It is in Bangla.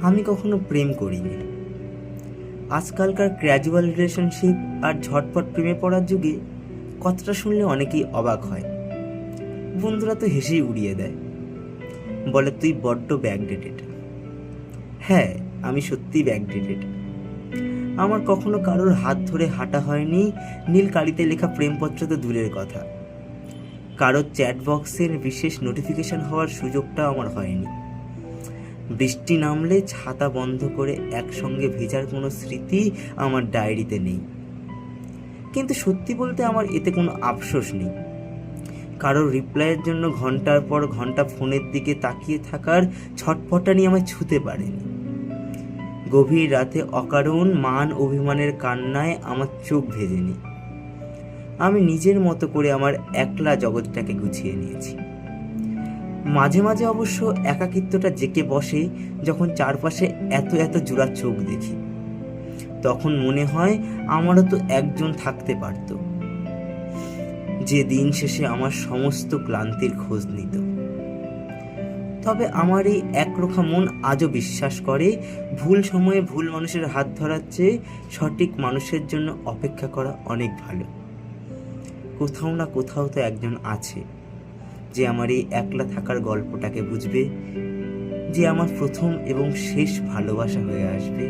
আমি কখনো প্রেম করিনি। আজকালকার ক্যাজুয়াল রিলেশনশিপ আর ঝটপট প্রেমে পড়ার যুগে কথাটা শুনলে অনেকেই অবাক হয়। বন্ধুরা তো হেসেই উড়িয়ে দেয়, বলে তুই বড্ড ব্যাকডেটেড। হ্যাঁ, আমি সত্যিই ব্যাকডেটেড। আমার কখনো কারোর হাত ধরে হাঁটা হয়নি, নীল কালিতে লেখা প্রেমপত্র তো দূরের কথা, কারোর চ্যাট বক্সের বিশেষ নোটিফিকেশন হওয়ার সুযোগটাও আমার হয়নি। বৃষ্টি নামলে ছাতা বন্ধ করে একসঙ্গে ভেজার কোনো স্মৃতি আমার ডায়েরিতে নেই। কিন্তু সত্যি বলতে আমার এতে কোনো আফসোস নেই। কারোর রিপ্লাইয়ের জন্য ঘন্টার পর ঘন্টা ফোনের দিকে তাকিয়ে থাকার ছটফটানি আমায় ছুঁতে পারেনি। গভীর রাতে অকারণ মান অভিমানের কান্নায় আমার চোখ ভেজেনি। আমি নিজের মতো করে আমার একলা জগৎটাকে গুছিয়ে নিয়েছি। মাঝে মাঝে অবশ্য একাকিত্বটা জেঁকে বসে, যখন চারপাশে এত এত জোড়া চোখ দেখি। তখন মনে হয় আমারও তো একজন থাকতে পারত, যে দিন শেষে আমার সমস্ত ক্লান্তির খোঁজ নিত। তবে আমার এই একরোখা মন আজও বিশ্বাস করে, ভুল সময়ে ভুল মানুষের হাত ধরার চেয়ে সঠিক মানুষের জন্য অপেক্ষা করা অনেক ভালো। কোথাও না কোথাও তো একজন আছে যে আমার এই একলা থাকার গল্পটাকে বুঝবে, যে আমার প্রথম এবং শেষ ভালোবাসা হয়ে আসবে।